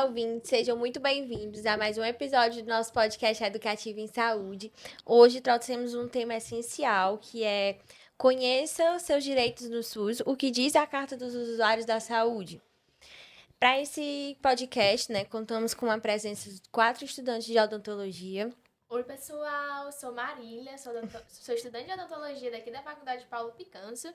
Olá, ouvintes, sejam muito bem-vindos a mais um episódio do nosso podcast Educativo em Saúde. Hoje trouxemos um tema essencial, que é conheça seus direitos no SUS, o que diz a Carta dos Usuários da Saúde. Para esse podcast, contamos com a presença de 4 estudantes de odontologia. Oi, pessoal, sou Marília, sou estudante de odontologia daqui da Faculdade Paulo Picanso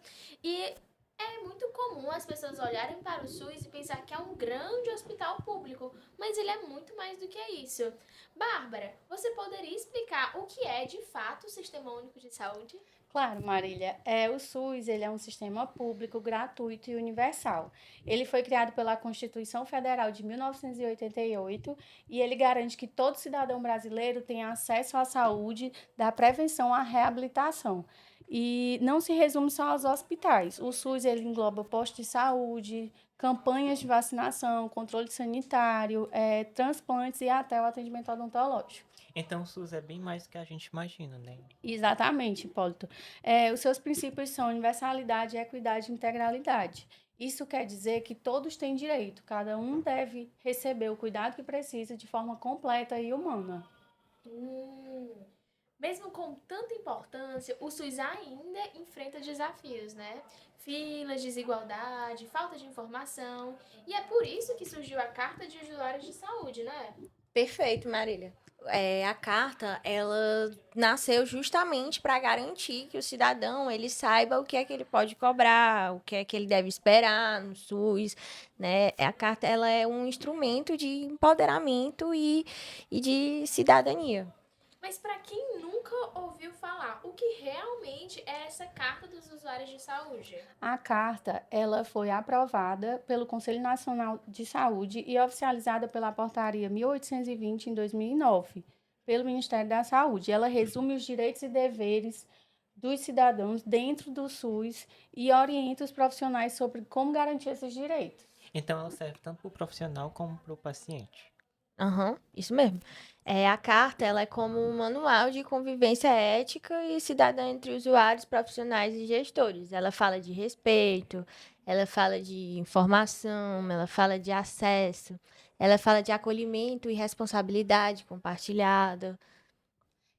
e é muito comum as pessoas olharem para o SUS e pensar que é um grande hospital público, mas ele é muito mais do que isso. Bárbara, você poderia explicar o que é de fato o Sistema Único de Saúde? Claro, Marília. O SUS ele é um sistema público, gratuito e universal. Ele foi criado pela Constituição Federal de 1988 e ele garante que todo cidadão brasileiro tenha acesso à saúde, da prevenção à reabilitação. E não se resume só aos hospitais. O SUS ele engloba postos de saúde, campanhas de vacinação, controle sanitário, transplantes e até o atendimento odontológico. Então o SUS é bem mais do que a gente imagina, né? Exatamente, Hipólito. Os seus princípios são universalidade, equidade e integralidade. Isso quer dizer que todos têm direito, cada um deve receber o cuidado que precisa de forma completa e humana. Hum, Mesmo com tanta importância, o SUS ainda enfrenta desafios, né? Filas, desigualdade, falta de informação. E é por isso que surgiu a Carta de Usuários de Saúde, né? Perfeito, Marília. A carta, ela nasceu justamente para garantir que o cidadão ele saiba o que é que ele pode cobrar, o que é que ele deve esperar no SUS, né? A carta ela é um instrumento de empoderamento e de cidadania. Mas para quem nunca ouviu falar, o que realmente é essa Carta dos Usuários de Saúde? A carta, ela foi aprovada pelo Conselho Nacional de Saúde e oficializada pela Portaria 1820 em 2009, pelo Ministério da Saúde. Ela resume os direitos e deveres dos cidadãos dentro do SUS e orienta os profissionais sobre como garantir esses direitos. Então ela serve tanto para o profissional como para o paciente. Aham, isso mesmo. A carta ela é como um manual de convivência ética e cidadã entre usuários, profissionais e gestores. Ela fala de respeito, ela fala de informação, ela fala de acesso, ela fala de acolhimento e responsabilidade compartilhada.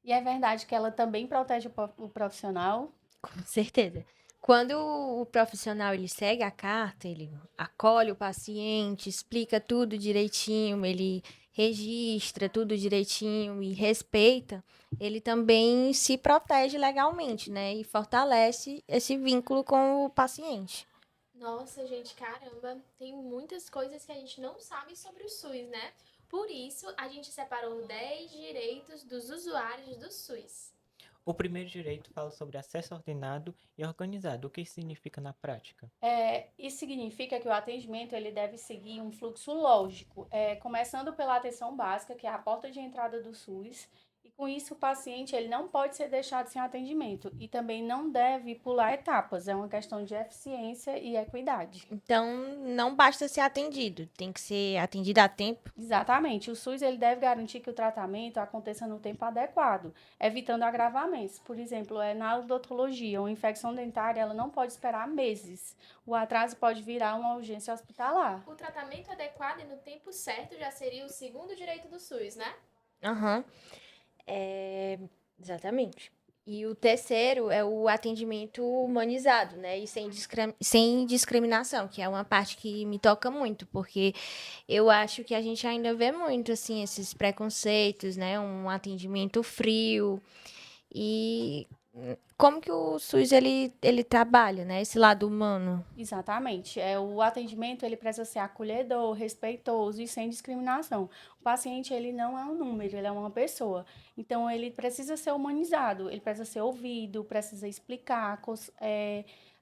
E é verdade que ela também protege o profissional. Com certeza. Quando o profissional ele segue a carta, ele acolhe o paciente, explica tudo direitinho, ele registra tudo direitinho e respeita, ele também se protege legalmente, né? E fortalece esse vínculo com o paciente. Nossa, gente, caramba, tem muitas coisas que a gente não sabe sobre o SUS, né? Por isso, a gente separou 10 direitos dos usuários do SUS. O primeiro direito fala sobre acesso ordenado e organizado. O que isso significa na prática? Isso significa que o atendimento ele deve seguir um fluxo lógico, começando pela atenção básica, que é a porta de entrada do SUS, e com isso o paciente ele não pode ser deixado sem atendimento e também não deve pular etapas, é uma questão de eficiência e equidade. Então, não basta ser atendido, tem que ser atendido a tempo. Exatamente, o SUS ele deve garantir que o tratamento aconteça no tempo adequado, evitando agravamentos. Por exemplo, na odontologia, uma infecção dentária ela não pode esperar meses. O atraso pode virar uma urgência hospitalar. O tratamento adequado e no tempo certo já seria o segundo direito do SUS, né? Aham. Exatamente. E o terceiro é o atendimento humanizado, né? E sem discriminação, que é uma parte que me toca muito, porque eu acho que a gente ainda vê muito, assim, esses preconceitos, né? Um atendimento frio. E como que o SUS, ele trabalha, né? Esse lado humano. Exatamente. O atendimento ele precisa ser acolhedor, respeitoso e sem discriminação. O paciente ele não é um número, ele é uma pessoa. Então ele precisa ser humanizado, ele precisa ser ouvido, precisa explicar,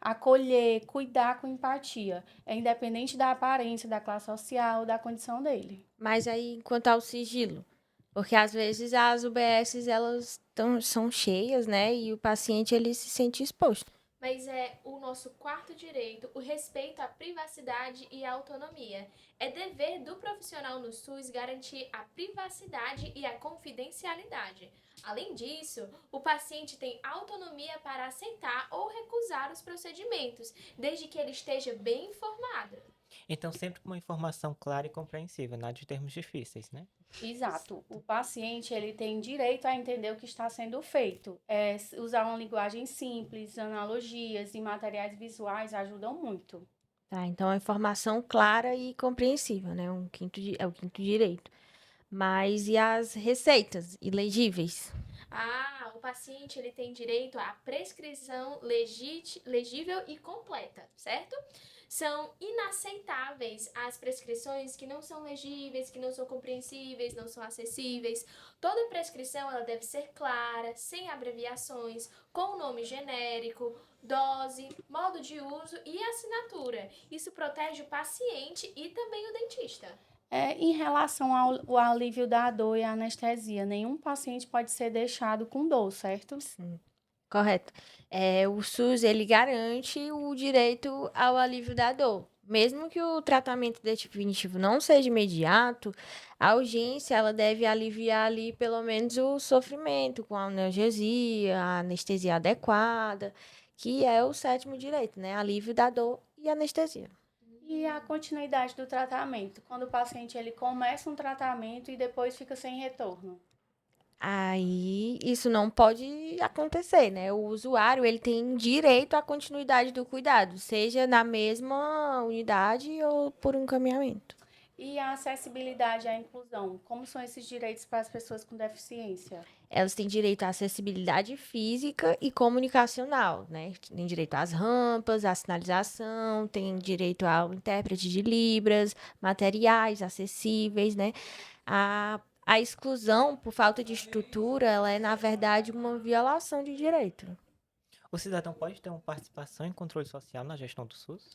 acolher, cuidar com empatia. É independente da aparência, da classe social, da condição dele. Mas aí, quanto ao sigilo? Porque às vezes as UBSs, elas são cheias, né? E o paciente, ele se sente exposto. Mas é o nosso quarto direito, o respeito à privacidade e à autonomia. É dever do profissional no SUS garantir a privacidade e a confidencialidade. Além disso, o paciente tem autonomia para aceitar ou recusar os procedimentos, desde que ele esteja bem informado. Então, sempre com uma informação clara e compreensível, nada de termos difíceis, né? Exato. O paciente ele tem direito a entender o que está sendo feito. Usar uma linguagem simples, analogias e materiais visuais ajudam muito. Tá, então a informação clara e compreensível, né? É o quinto direito. Mas e as receitas ilegíveis? O paciente ele tem direito à prescrição legível e completa, certo? São inaceitáveis as prescrições que não são legíveis, que não são compreensíveis, não são acessíveis. Toda prescrição ela deve ser clara, sem abreviações, com nome genérico, dose, modo de uso e assinatura. Isso protege o paciente e também o dentista. Em relação ao alívio da dor e à anestesia, nenhum paciente pode ser deixado com dor, certo? Correto. O SUS, ele garante o direito ao alívio da dor. Mesmo que o tratamento definitivo não seja imediato, a urgência, ela deve aliviar ali pelo menos o sofrimento com a analgesia, a anestesia adequada, que é o sétimo direito, né? Alívio da dor e anestesia. E a continuidade do tratamento, quando o paciente ele começa um tratamento e depois fica sem retorno. Aí, isso não pode acontecer, né? O usuário, ele tem direito à continuidade do cuidado, seja na mesma unidade ou por um encaminhamento. E a acessibilidade e a inclusão, como são esses direitos para as pessoas com deficiência? Elas têm direito à acessibilidade física e comunicacional, né? Tem direito às rampas, à sinalização, tem direito ao intérprete de Libras, materiais acessíveis, né? A exclusão por falta de estrutura, ela é, na verdade, uma violação de direito. O cidadão pode ter uma participação em controle social na gestão do SUS?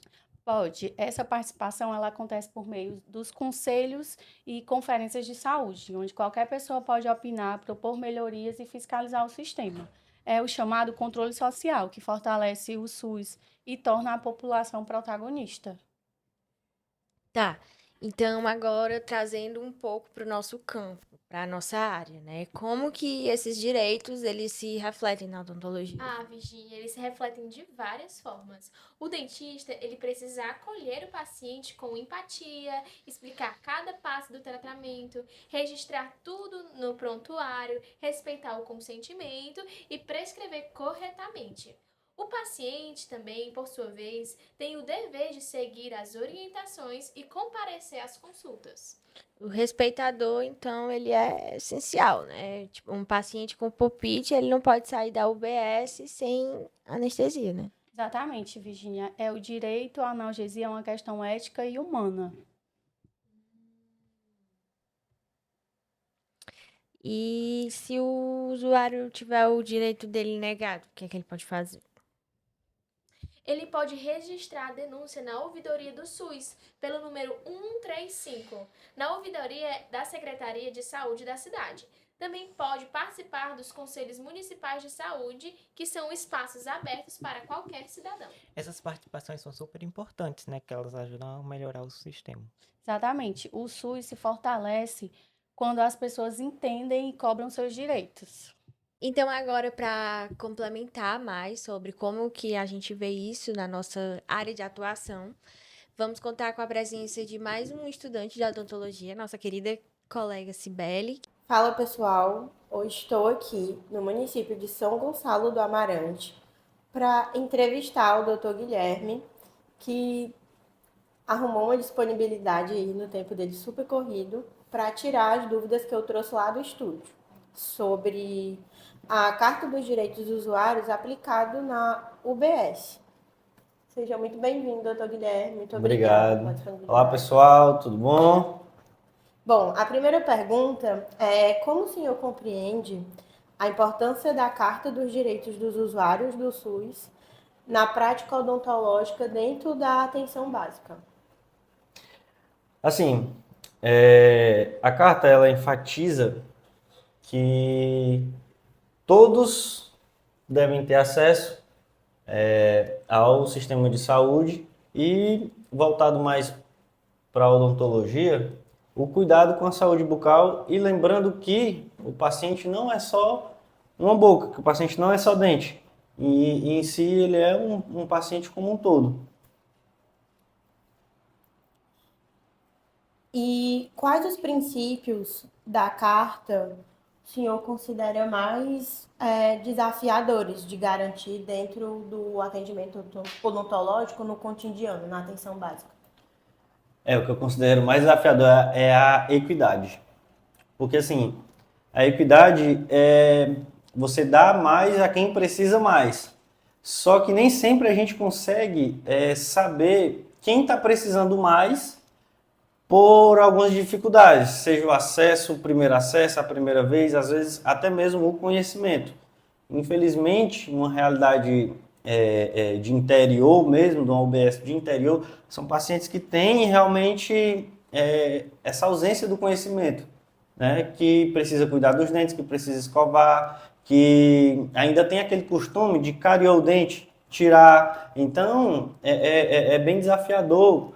Pode. Essa participação ela acontece por meio dos conselhos e conferências de saúde, onde qualquer pessoa pode opinar, propor melhorias e fiscalizar o sistema. É o chamado controle social, que fortalece o SUS e torna a população protagonista. Tá. Então, agora trazendo um pouco para o nosso campo, para a nossa área, né? Como que esses direitos, eles se refletem na odontologia? Virginia, eles se refletem de várias formas. O dentista, ele precisa acolher o paciente com empatia, explicar cada passo do tratamento, registrar tudo no prontuário, respeitar o consentimento e prescrever corretamente. O paciente também, por sua vez, tem o dever de seguir as orientações e comparecer às consultas. O respeitador, então, ele é essencial, né? Tipo, um paciente com pulpite, ele não pode sair da UBS sem anestesia, né? Exatamente, Virginia. O direito à analgesia é uma questão ética e humana. E se o usuário tiver o direito dele negado, o que é que ele pode fazer? Ele pode registrar a denúncia na ouvidoria do SUS, pelo número 135, na ouvidoria da Secretaria de Saúde da cidade. Também pode participar dos conselhos municipais de saúde, que são espaços abertos para qualquer cidadão. Essas participações são super importantes, né? Que elas ajudam a melhorar o sistema. Exatamente. O SUS se fortalece quando as pessoas entendem e cobram seus direitos. Então, agora, para complementar mais sobre como que a gente vê isso na nossa área de atuação, vamos contar com a presença de mais um estudante de odontologia, nossa querida colega Cibele. Fala pessoal, hoje estou aqui no município de São Gonçalo do Amarante para entrevistar o Dr. Guilherme, que arrumou uma disponibilidade aí no tempo dele super corrido para tirar as dúvidas que eu trouxe lá do estúdio sobre a Carta dos Direitos dos Usuários aplicado na UBS. Seja muito bem-vindo, doutor Guilherme. Muito obrigado. Olá, pessoal, tudo bom? Bom, a primeira pergunta é como o senhor compreende a importância da Carta dos Direitos dos Usuários do SUS na prática odontológica dentro da atenção básica? Assim, a carta ela enfatiza que todos devem ter acesso ao sistema de saúde e, voltado mais para a odontologia, o cuidado com a saúde bucal e lembrando que o paciente não é só uma boca, que o paciente não é só dente, e em si ele é um paciente como um todo. E quais os princípios da carta o senhor considera mais desafiadores de garantir dentro do atendimento odontológico no cotidiano, na atenção básica? O que eu considero mais desafiador é a equidade. Porque, assim, a equidade é você dar mais a quem precisa mais. Só que nem sempre a gente consegue saber quem está precisando mais por algumas dificuldades, seja o acesso, o primeiro acesso, a primeira vez, às vezes até mesmo o conhecimento. Infelizmente, uma realidade de interior mesmo, de uma UBS de interior, são pacientes que têm realmente essa ausência do conhecimento, né? Que precisa cuidar dos dentes, que precisa escovar, que ainda tem aquele costume de cariar o dente, tirar. Então, é bem desafiador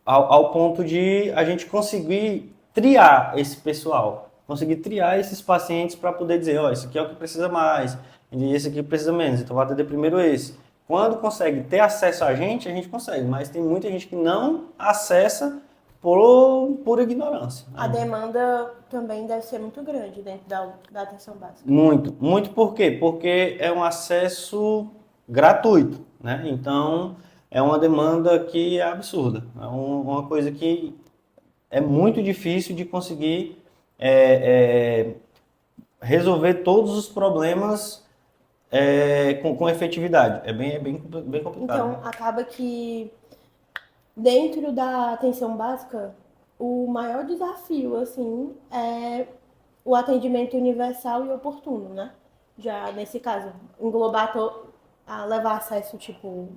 ao ponto de a gente conseguir triar esse pessoal, conseguir triar esses pacientes para poder dizer, ó, esse aqui é o que precisa mais, e esse aqui precisa menos, então vai atender primeiro esse. Quando consegue ter acesso a gente consegue, mas tem muita gente que não acessa por ignorância. A demanda também deve ser muito grande dentro da atenção básica. Muito, muito por quê? Porque é um acesso gratuito, né? Então, é uma demanda que é absurda. É uma coisa que é muito difícil de conseguir resolver todos os problemas com efetividade. É bem complicado. Então, acaba que dentro da atenção básica, o maior desafio, assim, é o atendimento universal e oportuno, né? Já nesse caso, englobar levar acesso, tipo,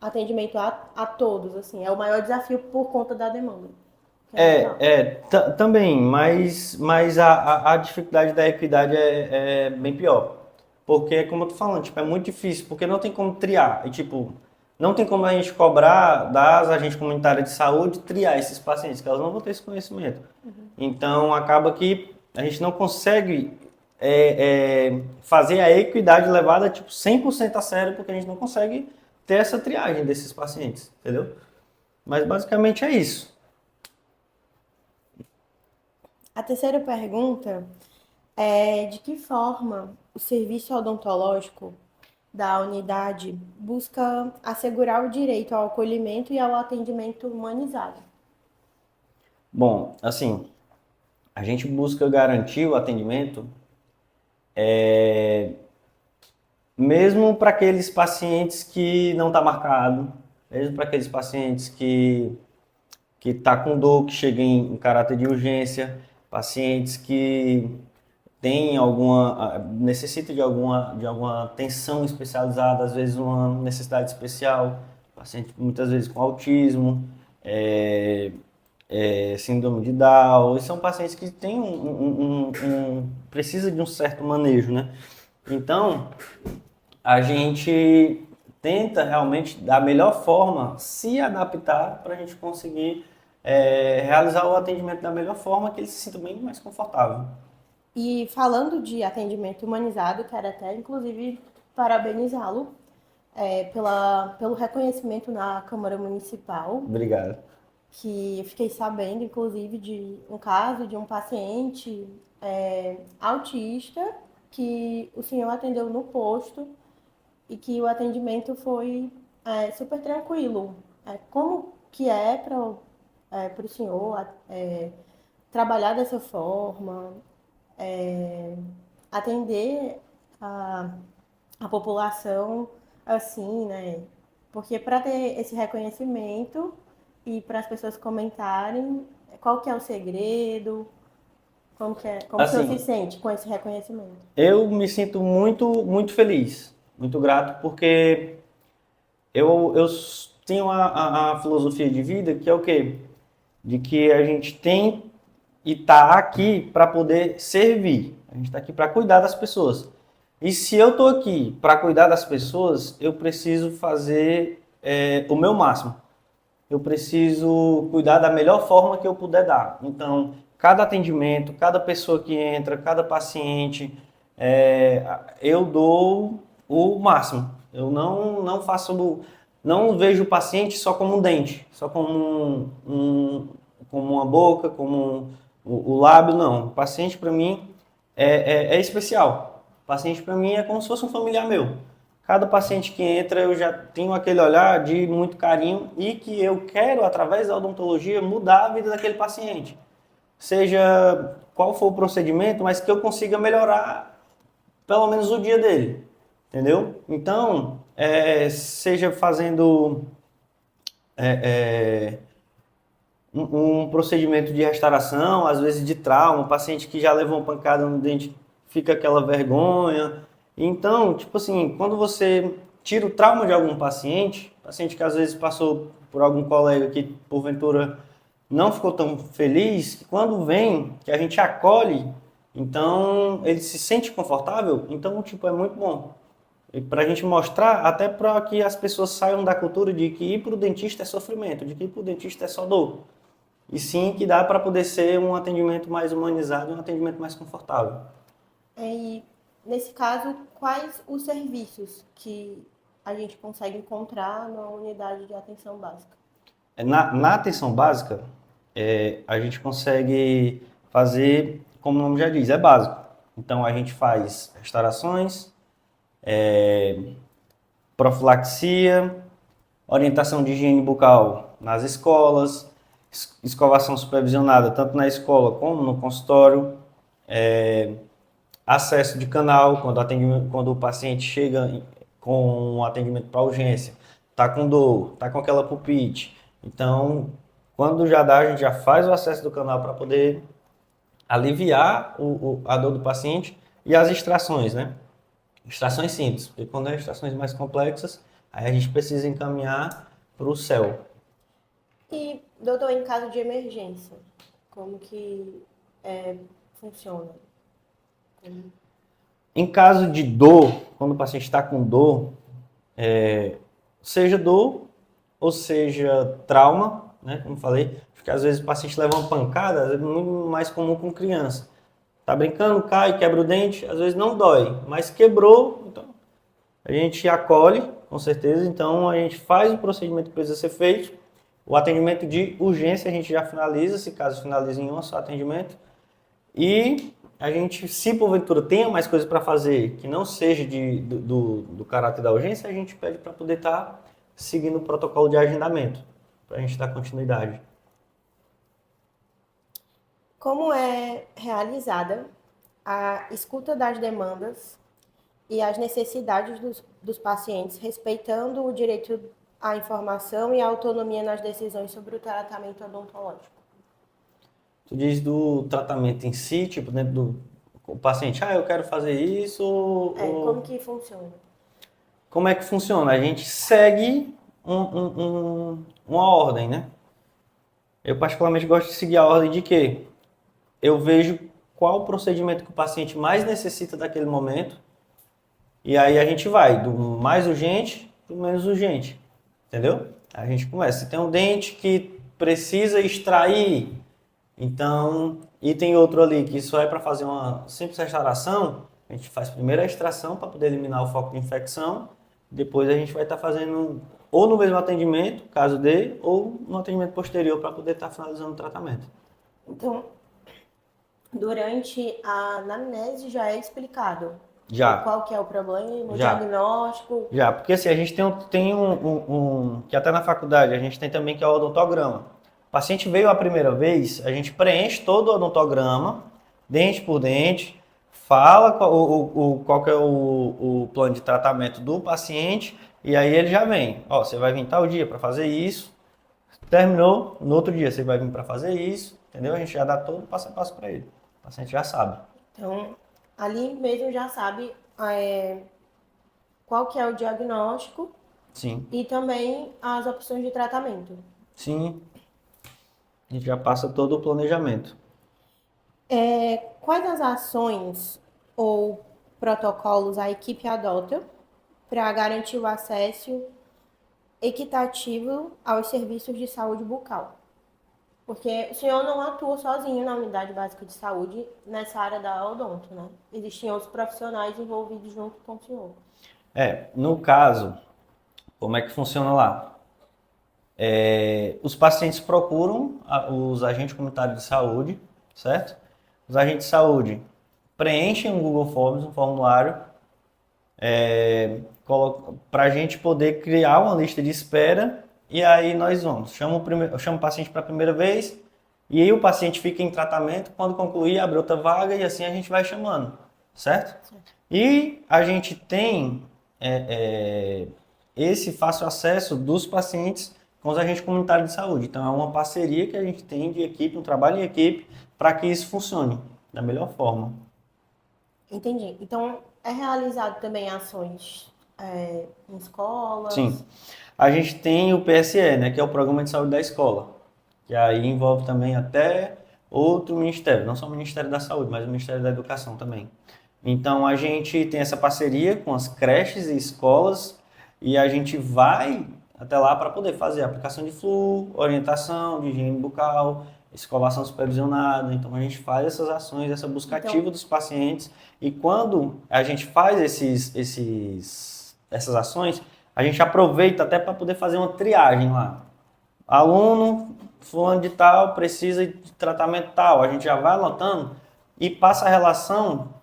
atendimento a todos, assim, é o maior desafio por conta da demanda. Também, mas a dificuldade da equidade é bem pior. Porque, como eu tô falando, tipo, é muito difícil, porque não tem como triar. E, tipo, não tem como a gente cobrar das agentes comunitárias de saúde triar esses pacientes, que elas não vão ter esse conhecimento. Então, acaba que a gente não consegue fazer a equidade levada, tipo, 100% a sério, porque a gente não consegue ter essa triagem desses pacientes, entendeu? Mas, basicamente, é isso. A terceira pergunta é de que forma o serviço odontológico da unidade busca assegurar o direito ao acolhimento e ao atendimento humanizado? Bom, assim, a gente busca garantir o atendimento mesmo para aqueles pacientes que não está marcado, mesmo para aqueles pacientes que tá com dor, que chega em caráter de urgência, pacientes que têm necessita de alguma atenção especializada, às vezes uma necessidade especial, paciente muitas vezes com autismo, síndrome de Down, e são pacientes que têm precisa de um certo manejo, né? Então, a gente tenta realmente, da melhor forma, se adaptar para a gente conseguir realizar o atendimento da melhor forma, que ele se sinta bem mais confortável. E falando de atendimento humanizado, quero até, inclusive, parabenizá-lo pelo reconhecimento na Câmara Municipal. Obrigado. Que eu fiquei sabendo, inclusive, de um caso de um paciente autista que o senhor atendeu no posto e que o atendimento foi super tranquilo. Como que é para o senhor trabalhar dessa forma, atender a população assim, né? Porque para ter esse reconhecimento e para as pessoas comentarem qual que é o segredo, como o senhor se sente com esse reconhecimento? Eu me sinto muito, muito feliz, muito grato, porque eu tenho a filosofia de vida que é o quê? De que a gente tem e tá aqui para poder servir. A gente está aqui para cuidar das pessoas. E se eu estou aqui para cuidar das pessoas, eu preciso fazer o meu máximo. Eu preciso cuidar da melhor forma que eu puder dar. Então, cada atendimento, cada pessoa que entra, cada paciente, eu dou o máximo. Eu não faço, não vejo o paciente só como um dente, só como como uma boca, como o lábio, não. O paciente, para mim, é especial. O paciente, para mim, é como se fosse um familiar meu. Cada paciente que entra, eu já tenho aquele olhar de muito carinho e que eu quero, através da odontologia, mudar a vida daquele paciente. Seja qual for o procedimento, mas que eu consiga melhorar pelo menos o dia dele, entendeu? Então, seja fazendo um procedimento de restauração, às vezes de trauma, um paciente que já levou uma pancada no dente, fica aquela vergonha. Então, tipo assim, quando você tira o trauma de algum paciente que às vezes passou por algum colega que porventura não ficou tão feliz, que quando vem, que a gente acolhe, então ele se sente confortável, então tipo é muito bom. Para a gente mostrar, até para que as pessoas saiam da cultura de que ir para o dentista é sofrimento, de que ir para o dentista é só dor. E sim que dá para poder ser um atendimento mais humanizado, um atendimento mais confortável. E, nesse caso, quais os serviços que a gente consegue encontrar na unidade de atenção básica? Na atenção básica, a gente consegue fazer, como o nome já diz, é básico. Então a gente faz restaurações, profilaxia, orientação de higiene bucal nas escolas, escovação supervisionada tanto na escola como no consultório, acesso de canal quando o paciente chega com um atendimento para urgência, está com dor, está com aquela pulpite. Então, quando já dá, a gente já faz o acesso do canal para poder aliviar a dor do paciente e as extrações, né? Extrações simples, porque quando é extrações mais complexas, aí a gente precisa encaminhar para o CEL. E, doutor, em caso de emergência, como que funciona? Em caso de dor, quando o paciente está com dor, seja dor ou seja trauma, né, como falei, porque às vezes o paciente leva uma pancada, é muito mais comum com criança. Tá brincando, cai, quebra o dente, às vezes não dói, mas quebrou, então a gente acolhe, com certeza, então a gente faz o procedimento que precisa ser feito. O atendimento de urgência a gente já finaliza, se caso finalize em um só atendimento. E a gente, se porventura tenha mais coisas para fazer que não seja do caráter da urgência, a gente pede para poder estar seguindo o protocolo de agendamento, para a gente dar continuidade. Como é realizada a escuta das demandas e as necessidades dos pacientes, respeitando o direito à informação e à autonomia nas decisões sobre o tratamento odontológico? Tu diz do tratamento em si, tipo, dentro do o paciente, eu quero fazer isso. Como que funciona? Como é que funciona? A gente segue uma ordem, né? Eu particularmente gosto de seguir a ordem de quê? Eu vejo qual o procedimento que o paciente mais necessita daquele momento e aí a gente vai do mais urgente para o menos urgente, entendeu? A gente começa. Se tem um dente que precisa extrair, então, e tem outro ali que só é para fazer uma simples restauração, a gente faz primeiro a extração para poder eliminar o foco de infecção, depois a gente vai estar fazendo ou no mesmo atendimento, caso dê, ou no atendimento posterior para poder estar finalizando o tratamento. Então, durante a anamnese já é explicado Já. qual que é o problema, o Já. diagnóstico. Já, porque assim, a gente tem que até na faculdade, a gente tem também que é o odontograma. O paciente veio a primeira vez, a gente preenche todo o odontograma, dente por dente, fala qual que é o plano de tratamento do paciente, e aí ele já vem. Você vai vir tal dia para fazer isso, terminou, no outro dia você vai vir para fazer isso, entendeu? A gente já dá todo o passo a passo para ele. O paciente já sabe. Então, ali mesmo já sabe qual que é o diagnóstico. Sim. E também as opções de tratamento. Sim. A gente já passa todo o planejamento. Quais as ações ou protocolos a equipe adota para garantir o acesso equitativo aos serviços de saúde bucal? Porque o senhor não atua sozinho na unidade básica de saúde nessa área da odonto, né? Existem outros profissionais envolvidos junto com o senhor. No caso, como é que funciona lá? Os pacientes procuram os agentes comunitários de saúde, certo? Os agentes de saúde preenchem um Google Forms, um formulário, para a gente poder criar uma lista de espera e aí nós vamos. Eu chamo o paciente para a primeira vez e aí o paciente fica em tratamento. Quando concluir, abre outra vaga e assim a gente vai chamando, certo? E a gente tem esse fácil acesso dos pacientes com os agentes comunitários de saúde. Então, é uma parceria que a gente tem de equipe, um trabalho em equipe, para que isso funcione da melhor forma. Entendi. Então, é realizado também ações em escolas? Sim. A gente tem o PSE, né, que é o Programa de Saúde da Escola, que aí envolve também até outro ministério, não só o Ministério da Saúde, mas o Ministério da Educação também. Então, a gente tem essa parceria com as creches e escolas e a gente vai até lá para poder fazer aplicação de flu, orientação de higiene bucal, escovação supervisionada. Então, a gente faz essas ações, essa busca ativa dos pacientes. E quando a gente faz essas ações, a gente aproveita até para poder fazer uma triagem lá. Aluno, fulano de tal, precisa de tratamento tal. A gente já vai anotando e passa a relação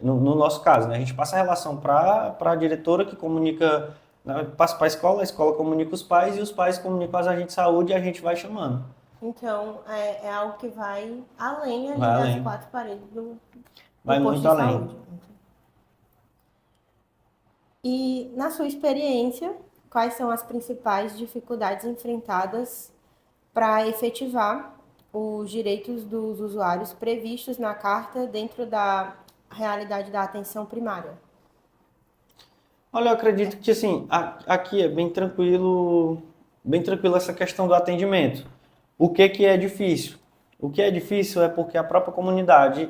no nosso caso, né? A gente passa a relação para a diretora que comunica, passa para a escola comunica os pais e os pais comunicam as agentes de saúde e a gente vai chamando. Então, é algo que vai além ali Vai das além. 4 paredes do Vai posto muito de além. saúde. E, na sua experiência, quais são as principais dificuldades enfrentadas para efetivar os direitos dos usuários previstos na carta dentro da realidade da atenção primária? Olha, eu acredito que assim, aqui é bem tranquilo essa questão do atendimento. O que é difícil? O que é difícil é porque a própria comunidade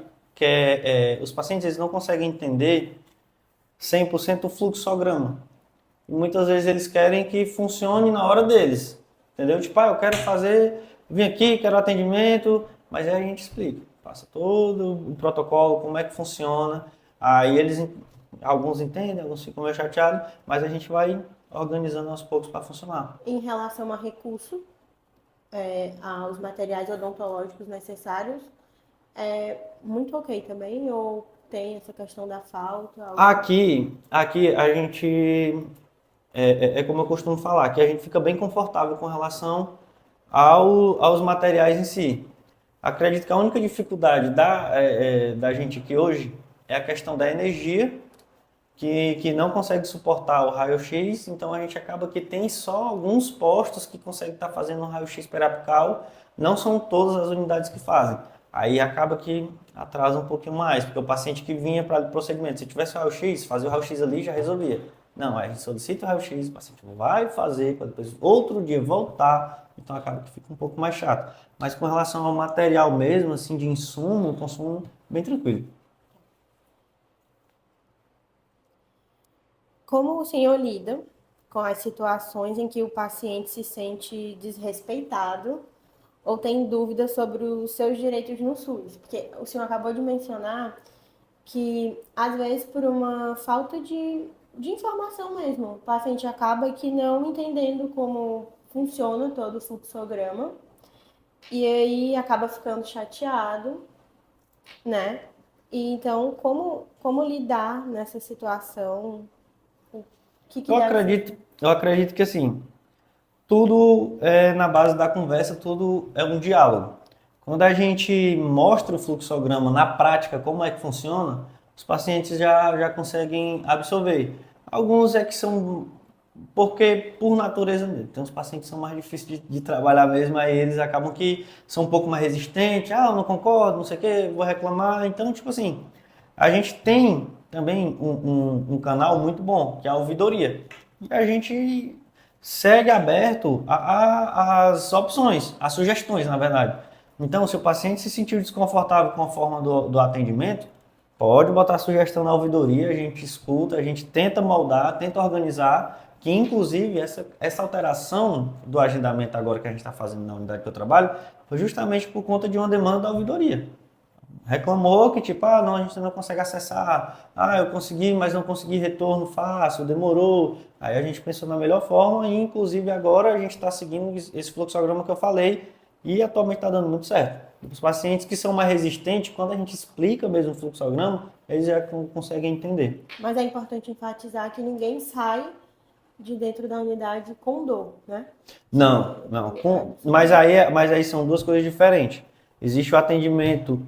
os pacientes eles não conseguem entender 100% o fluxograma. E muitas vezes eles querem que funcione na hora deles. Entendeu? Tipo, eu quero vim aqui, quero atendimento, mas aí a gente explica. Passa todo o protocolo, como é que funciona. Aí alguns entendem, alguns ficam meio chateados, mas a gente vai organizando aos poucos para funcionar. Em relação a recurso, aos materiais odontológicos necessários, é muito ok também? Ou tem essa questão da falta? Aqui a gente, como eu costumo falar, que a gente fica bem confortável com relação aos materiais em si. Acredito que a única dificuldade da gente aqui hoje é a questão da energia, que não consegue suportar o raio-x, então a gente acaba que tem só alguns postos que conseguem estar fazendo um raio-x periapical, não são todas as unidades que fazem. Aí acaba que atrasa um pouquinho mais, porque o paciente que vinha para o procedimento, se tivesse raio-x, fazia o raio-x ali e já resolvia. Não, aí a gente solicita o raio-x, o paciente vai fazer, para depois outro dia voltar, então acaba que fica um pouco mais chato. Mas com relação ao material mesmo, assim, de insumo, consumo, bem tranquilo. Como o senhor lida com as situações em que o paciente se sente desrespeitado ou tem dúvidas sobre os seus direitos no SUS? Porque o senhor acabou de mencionar que, às vezes, por uma falta de informação mesmo, o paciente acaba que não entendendo como funciona todo o fluxograma e aí acaba ficando chateado, né? E então, como lidar nessa situação? Eu acredito que assim, tudo é na base da conversa, tudo é um diálogo. Quando a gente mostra o fluxograma na prática, como é que funciona, os pacientes já conseguem absorver. Alguns que são, porque por natureza mesmo, tem uns pacientes que são mais difíceis de trabalhar mesmo, aí eles acabam que são um pouco mais resistentes, eu não concordo, não sei o que, vou reclamar. Então, tipo assim, a gente tem também um canal muito bom, que é a ouvidoria. E a gente segue aberto às opções, às sugestões, na verdade. Então, se o paciente se sentiu desconfortável com a forma do atendimento, pode botar sugestão na ouvidoria, a gente escuta, a gente tenta moldar, tenta organizar, que inclusive essa alteração do agendamento agora que a gente está fazendo na unidade que eu trabalho, foi justamente por conta de uma demanda da ouvidoria. reclamou que tipo, não, a gente não consegue acessar, eu consegui, mas não consegui retorno fácil, demorou. Aí a gente pensou na melhor forma e inclusive agora a gente está seguindo esse fluxograma que eu falei e atualmente está dando muito certo. Os pacientes que são mais resistentes, quando a gente explica mesmo o fluxograma, eles já conseguem entender. Mas é importante enfatizar que ninguém sai de dentro da unidade com dor, né? Não. Mas aí são duas coisas diferentes. Existe o atendimento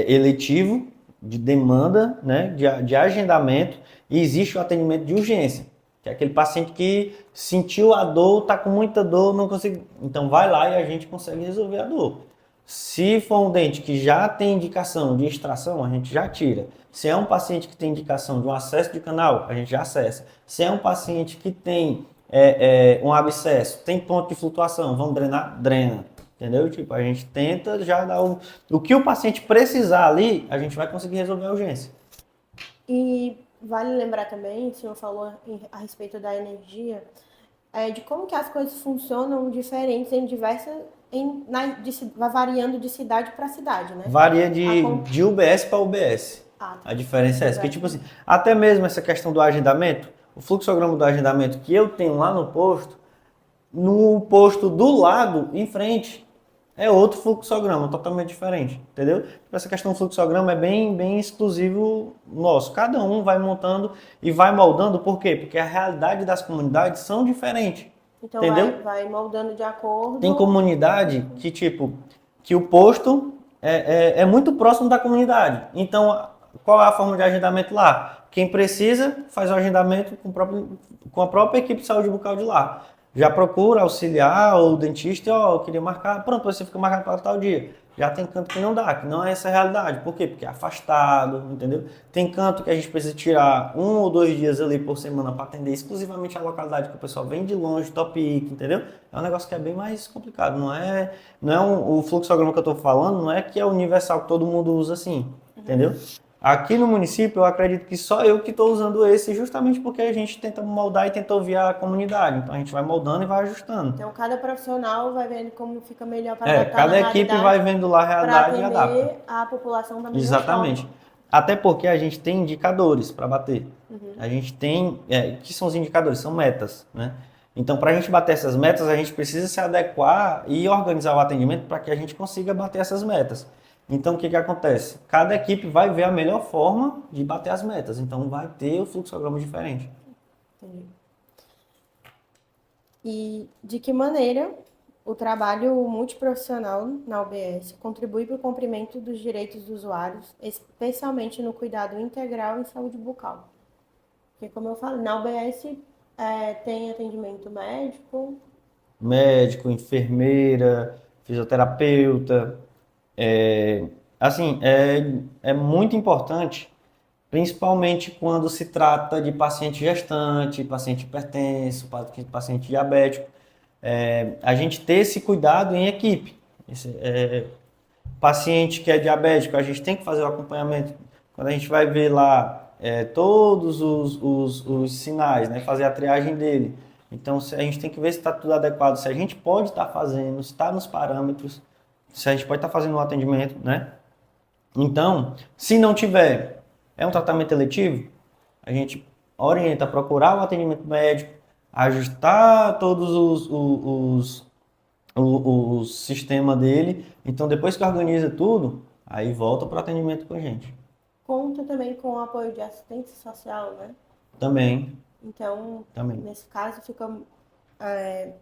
eletivo, de demanda, né, de agendamento, e existe o atendimento de urgência, que é aquele paciente que sentiu a dor, está com muita dor, não consegue. Então vai lá e a gente consegue resolver a dor. Se for um dente que já tem indicação de extração, a gente já tira. Se é um paciente que tem indicação de um acesso de canal, a gente já acessa. Se é um paciente que tem um abscesso, tem ponto de flutuação, vamos drenar, drena. Entendeu? Tipo, a gente tenta já dar o que o paciente precisar ali, a gente vai conseguir resolver a urgência. E vale lembrar também, o senhor falou a respeito da energia, de como que as coisas funcionam diferentes em diversas, vai variando de cidade para cidade, né? Varia de UBS para UBS. Tá. A diferença é essa, que tipo assim, até mesmo essa questão do agendamento, o fluxograma do agendamento que eu tenho lá no posto do lado, em frente, é outro fluxograma, totalmente diferente, entendeu? Essa questão do fluxograma é bem exclusivo nosso. Cada um vai montando e vai moldando, por quê? Porque a realidade das comunidades são diferentes, então entendeu? Vai moldando de acordo. Tem comunidade que, tipo, que o posto é muito próximo da comunidade. Então, qual é a forma de agendamento lá? Quem precisa faz o agendamento com a própria equipe de saúde bucal de lá. Já procura auxiliar ou dentista, eu queria marcar, pronto, você fica marcado para tal dia. Já tem canto que não dá, que não é essa a realidade. Por quê? Porque é afastado, entendeu? Tem canto que a gente precisa tirar 1 ou 2 dias ali por semana para atender exclusivamente a localidade que o pessoal vem de longe, top pick, entendeu? É um negócio que é bem mais complicado. O fluxograma que eu estou falando não é que é universal, que todo mundo usa assim, entendeu? Aqui no município, eu acredito que só eu que estou usando esse, justamente porque a gente tenta moldar e tenta ouvir a comunidade. Então a gente vai moldando e vai ajustando. Então cada profissional vai vendo como fica melhor para adaptar cada equipe vai vendo lá a realidade e adapta. A população da mesma Exatamente. forma. Até porque a gente tem indicadores para bater. A gente tem, que são os indicadores? São metas, né? Então, para a gente bater essas metas, a gente precisa se adequar e organizar o atendimento para que a gente consiga bater essas metas. Então, o que acontece? Cada equipe vai ver a melhor forma de bater as metas. Então, vai ter o fluxograma diferente. Entendi. E de que maneira o trabalho multiprofissional na UBS contribui para o cumprimento dos direitos dos usuários, especialmente no cuidado integral em saúde bucal? Porque, como eu falei, na UBS tem atendimento médico. Médico, enfermeira, fisioterapeuta. É muito importante, principalmente quando se trata de paciente gestante, paciente hipertenso, paciente diabético, a gente ter esse cuidado em equipe. Paciente que é diabético, a gente tem que fazer o acompanhamento. Quando a gente vai ver lá todos os sinais, né, fazer a triagem dele. Então, a gente tem que ver se está tudo adequado, se a gente pode estar fazendo, se está nos parâmetros, se a gente pode estar fazendo um atendimento, né? Então, se não tiver, é um tratamento eletivo, a gente orienta a procurar o atendimento médico, ajustar todos o sistema dele. Então, depois que organiza tudo, aí volta para o atendimento com a gente. Conta também com o apoio de assistência social, né? Também. Então, Também. Nesse caso, fica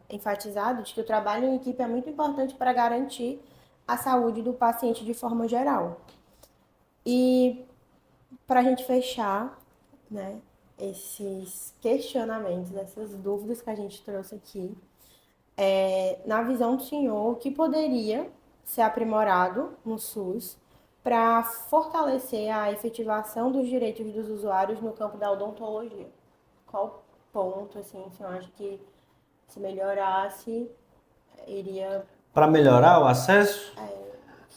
enfatizado de que o trabalho em equipe é muito importante para garantir a saúde do paciente de forma geral. E para a gente fechar, né, esses questionamentos, essas dúvidas que a gente trouxe aqui, na visão do senhor, o que poderia ser aprimorado no SUS para fortalecer a efetivação dos direitos dos usuários no campo da odontologia? Qual ponto, assim, o senhor acha que se melhorasse, iria... Para melhorar o acesso?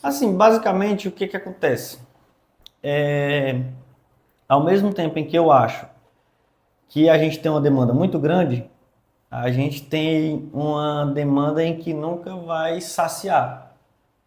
Assim, basicamente, o que acontece? Ao mesmo tempo em que eu acho que a gente tem uma demanda muito grande, a gente tem uma demanda em que nunca vai saciar.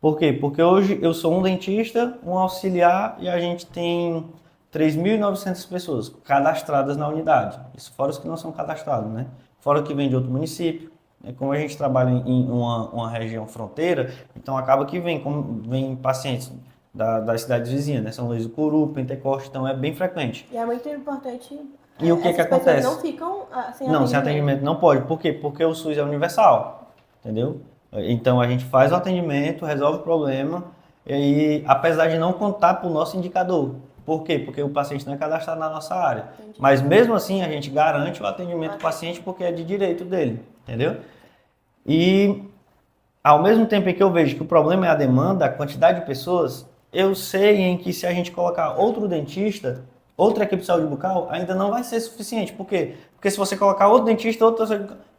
Por quê? Porque hoje eu sou um dentista, um auxiliar e a gente tem 3.900 pessoas cadastradas na unidade. Isso fora os que não são cadastrados, né? Fora o que vem de outro município. Como a gente trabalha em uma região fronteira, então acaba que vem pacientes das cidades vizinhas, né? São Luís do Curu, Pentecoste, então é bem frequente. E é muito importante. E o que essas acontece? pessoas não ficam sem Não, sem atendimento. atendimento não pode. Por quê? Porque o SUS é universal, entendeu? Então a gente faz o atendimento, resolve o problema, e apesar de não contar para o nosso indicador. Por quê? Porque o paciente não é cadastrado na nossa área. Entendi. Mas mesmo assim a gente garante o atendimento do paciente porque é de direito dele, entendeu? E ao mesmo tempo em que eu vejo que o problema é a demanda, a quantidade de pessoas, eu sei em que se a gente colocar outro dentista, outra equipe de saúde bucal, ainda não vai ser suficiente. Por quê? Porque se você colocar outro dentista,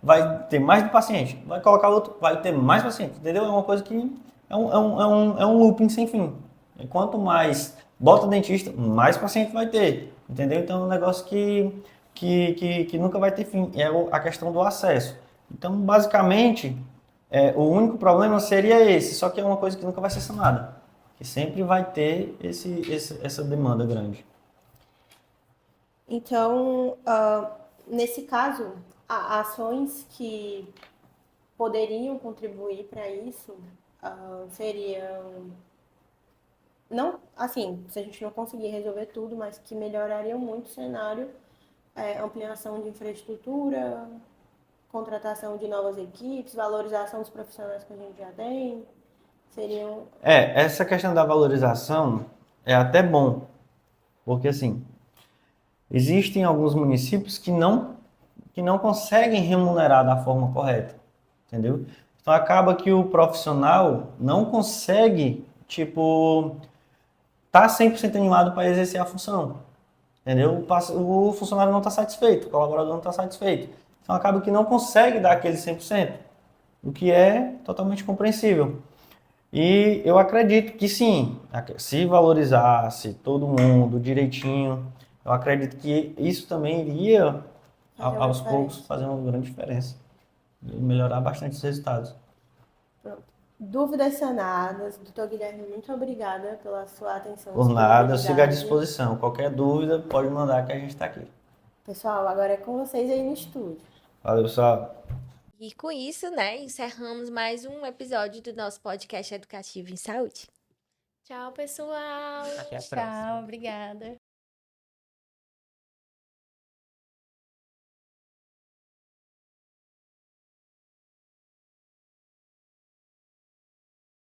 vai ter mais de paciente. Vai colocar outro, vai ter mais paciente. Entendeu? É uma coisa que é um looping sem fim. E quanto mais bota dentista, mais paciente vai ter. Entendeu? Então é um negócio que nunca vai ter fim. É a questão do acesso. Então, basicamente, o único problema seria esse, só que é uma coisa que nunca vai ser sanada. Que sempre vai ter essa demanda grande. Então, nesse caso, ações que poderiam contribuir para isso seriam, não, assim, se a gente não conseguir resolver tudo, mas que melhorariam muito o cenário, ampliação de infraestrutura, contratação de novas equipes, valorização dos profissionais que a gente já tem, seriam... Essa questão da valorização é até bom, porque assim, existem alguns municípios que não conseguem remunerar da forma correta, entendeu? Então acaba que o profissional não consegue, tá 100% animado para exercer a função, entendeu? O funcionário não está satisfeito, o colaborador não está satisfeito. Então acaba que não consegue dar aquele 100%, o que é totalmente compreensível. E eu acredito que sim, se valorizasse todo mundo direitinho, eu acredito que isso também iria, Fazer uma aos poucos, diferença. fazer uma grande diferença. E melhorar bastante os resultados. Pronto. Dúvidas sanadas. Doutor Guilherme, muito obrigada pela sua atenção. Por nada, eu sigo à disponibilidade. disposição. Qualquer dúvida, pode mandar que a gente está aqui. Pessoal, agora é com vocês aí no estúdio. Valeu, pessoal. E com isso, né, encerramos mais um episódio do nosso podcast educativo em saúde. Tchau, pessoal! Até a próxima. Tchau, obrigada.